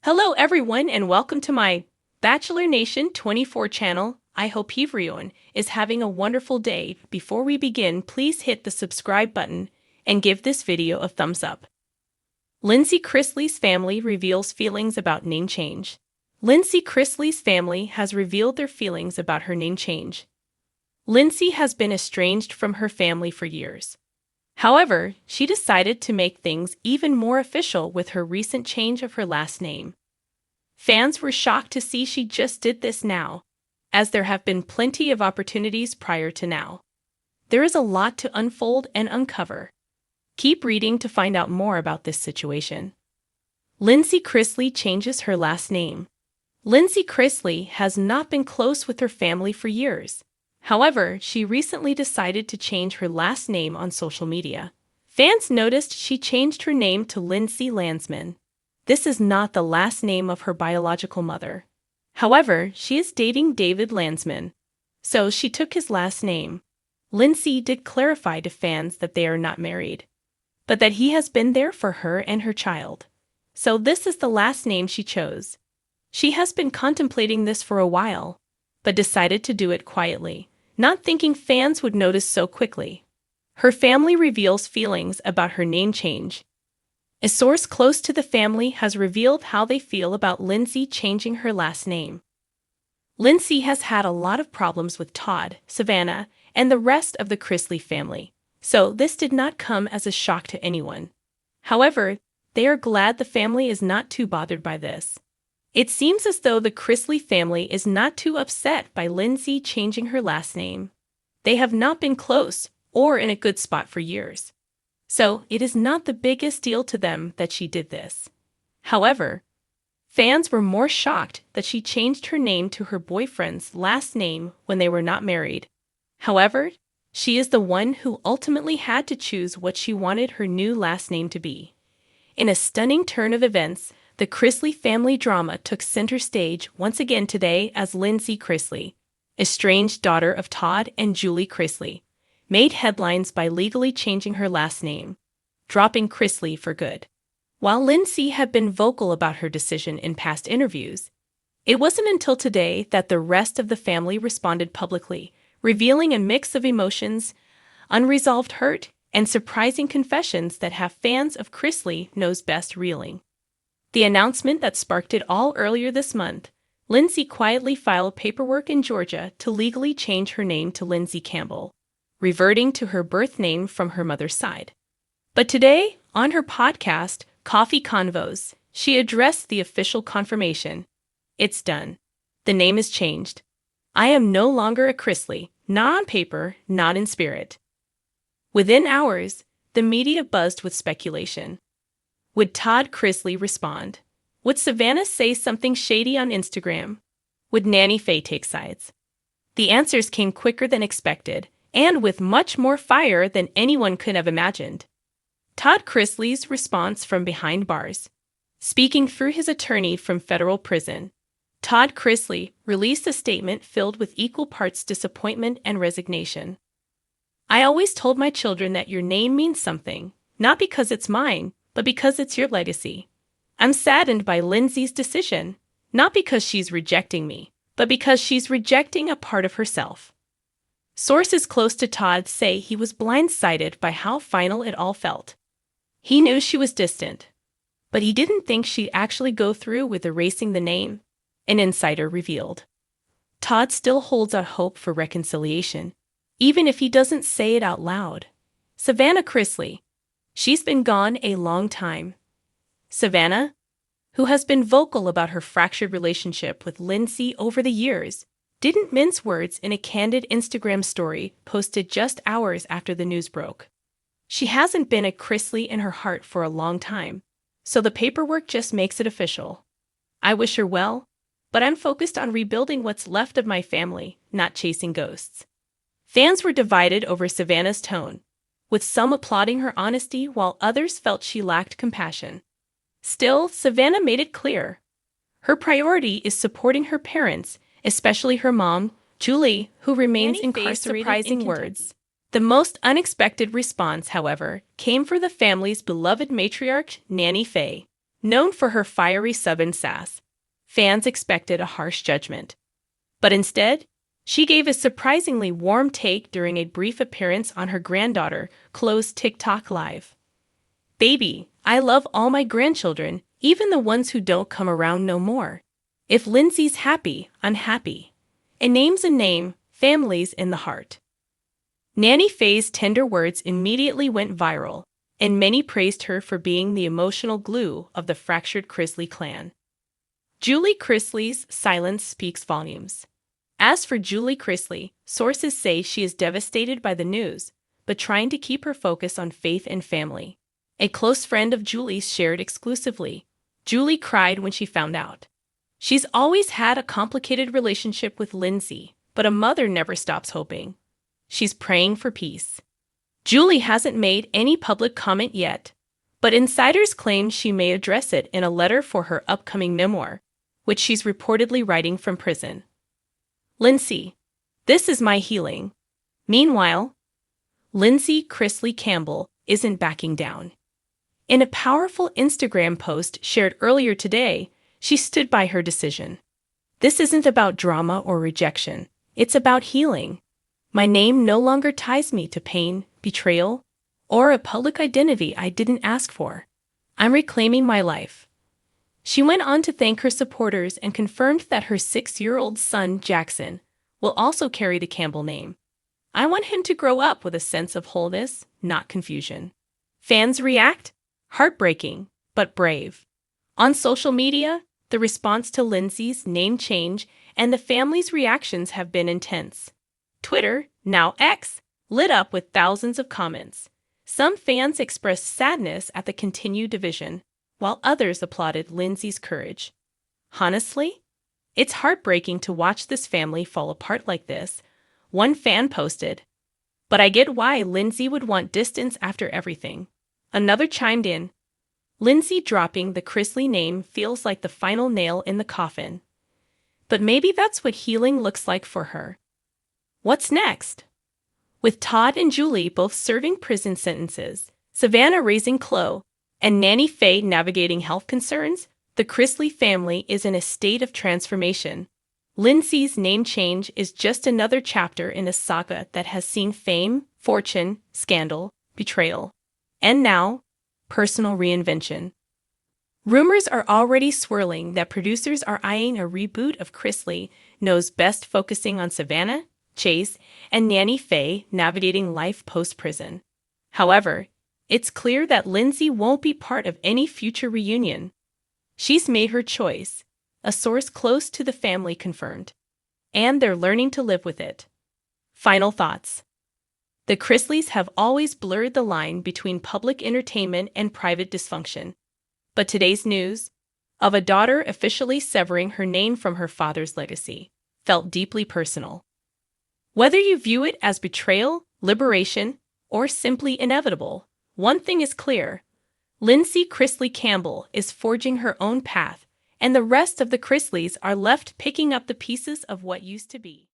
Hello everyone and welcome to my Bachelor Nation 24 channel. I hope everyone is having a wonderful day. Before we begin, please hit the subscribe button and give this video a thumbs up. Lindsay Chrisley's family reveals feelings about name change. Lindsay Chrisley's family has revealed their feelings about her name change. Lindsay has been estranged from her family for years. However, she decided to make things even more official with her recent change of her last name. Fans were shocked to see she just did this now, as there have been plenty of opportunities prior to now. There is a lot to unfold and uncover. Keep reading to find out more about this situation. Lindsay Chrisley changes her last name. Lindsay Chrisley has not been close with her family for years. However, she recently decided to change her last name on social media. Fans noticed she changed her name to Lindsay Landsman. This is not the last name of her biological mother. However, she is dating David Landsman, so she took his last name. Lindsay did clarify to fans that they are not married, but that he has been there for her and her child. So this is the last name she chose. She has been contemplating this for a while, but decided to do it quietly, not thinking fans would notice so quickly. Her family reveals feelings about her name change. A source close to the family has revealed how they feel about Lindsay changing her last name. Lindsay has had a lot of problems with Todd, Savannah, and the rest of the Chrisley family, so this did not come as a shock to anyone. However, they are glad the family is not too bothered by this. It seems as though the Chrisley family is not too upset by Lindsay changing her last name. They have not been close or in a good spot for years, so it is not the biggest deal to them that she did this. However, fans were more shocked that she changed her name to her boyfriend's last name when they were not married. However, she is the one who ultimately had to choose what she wanted her new last name to be. In a stunning turn of events, the Chrisley family drama took center stage once again today as Lindsay Chrisley, estranged daughter of Todd and Julie Chrisley, made headlines by legally changing her last name, dropping Chrisley for good. While Lindsay had been vocal about her decision in past interviews, it wasn't until today that the rest of the family responded publicly, revealing a mix of emotions, unresolved hurt, and surprising confessions that have fans of Chrisley knows best reeling. The announcement that sparked it all earlier this month, Lindsay quietly filed paperwork in Georgia to legally change her name to Lindsay Campbell, reverting to her birth name from her mother's side. But today, on her podcast, Coffee Convos, she addressed the official confirmation. It's done. The name is changed. I am no longer a Chrisley, not on paper, not in spirit. Within hours, the media buzzed with speculation. Would Todd Chrisley respond? Would Savannah say something shady on Instagram? Would Nanny Faye take sides? The answers came quicker than expected, and with much more fire than anyone could have imagined. Todd Chrisley's response from behind bars. Speaking through his attorney from federal prison, Todd Chrisley released a statement filled with equal parts disappointment and resignation. I always told my children that your name means something, not because it's mine, but because it's your legacy. I'm saddened by Lindsay's decision, not because she's rejecting me, but because she's rejecting a part of herself. Sources close to Todd say he was blindsided by how final it all felt. He knew she was distant, but he didn't think she'd actually go through with erasing the name, an insider revealed. Todd still holds out hope for reconciliation, even if he doesn't say it out loud. Savannah Chrisley. She's been gone a long time. Savannah, who has been vocal about her fractured relationship with Lindsay over the years, didn't mince words in a candid Instagram story posted just hours after the news broke. She hasn't been a Chrisley in her heart for a long time, so the paperwork just makes it official. I wish her well, but I'm focused on rebuilding what's left of my family, not chasing ghosts. Fans were divided over Savannah's tone, with some applauding her honesty while others felt she lacked compassion. Still, Savannah made it clear. Her priority is supporting her parents, especially her mom, Julie, who remains incarcerated. Surprising words. The most unexpected response, however, came for the family's beloved matriarch, Nanny Faye. Known for her fiery sub and sass, fans expected a harsh judgment. But instead, she gave a surprisingly warm take during a brief appearance on her granddaughter Chloe's TikTok live. "Baby, I love all my grandchildren, even the ones who don't come around no more. If Lindsay's happy, I'm happy. A name's a name, family's in the heart." Nanny Faye's tender words immediately went viral, and many praised her for being the emotional glue of the fractured Chrisley clan. Julie Chrisley's silence speaks volumes. As for Julie Chrisley, sources say she is devastated by the news, but trying to keep her focus on faith and family. A close friend of Julie's shared exclusively. Julie cried when she found out. She's always had a complicated relationship with Lindsay, but a mother never stops hoping. She's praying for peace. Julie hasn't made any public comment yet, but insiders claim she may address it in a letter for her upcoming memoir, which she's reportedly writing from prison. Lindsay, this is my healing. Meanwhile, Lindsay Chrisley Campbell isn't backing down. In a powerful Instagram post shared earlier today, she stood by her decision. "This isn't about drama or rejection. It's about healing. My name no longer ties me to pain, betrayal, or a public identity I didn't ask for. I'm reclaiming my life." She went on to thank her supporters and confirmed that her 6-year-old son, Jackson, will also carry the Campbell name. "I want him to grow up with a sense of wholeness, not confusion." Fans react? Heartbreaking, but brave. On social media, the response to Lindsay's name change and the family's reactions have been intense. Twitter, now X, lit up with thousands of comments. Some fans expressed sadness at the continued division, while others applauded Lindsay's courage. "Honestly, it's heartbreaking to watch this family fall apart like this," one fan posted. "But I get why Lindsay would want distance after everything." Another chimed in, "Lindsay dropping the Chrisley name feels like the final nail in the coffin. But maybe that's what healing looks like for her." What's next? With Todd and Julie both serving prison sentences, Savannah raising Chloe, and Nanny Faye navigating health concerns, the Chrisley family is in a state of transformation. Lindsay's name change is just another chapter in a saga that has seen fame, fortune, scandal, betrayal, and now, personal reinvention. Rumors are already swirling that producers are eyeing a reboot of Chrisley Knows Best, focusing on Savannah, Chase, and Nanny Faye navigating life post-prison. However, it's clear that Lindsay won't be part of any future reunion. She's made her choice, a source close to the family confirmed, and they're learning to live with it. Final thoughts. The Chrisleys have always blurred the line between public entertainment and private dysfunction. But today's news, of a daughter officially severing her name from her father's legacy, felt deeply personal. Whether you view it as betrayal, liberation, or simply inevitable, one thing is clear. Lindsay Chrisley Campbell is forging her own path, and the rest of the Chrisleys are left picking up the pieces of what used to be.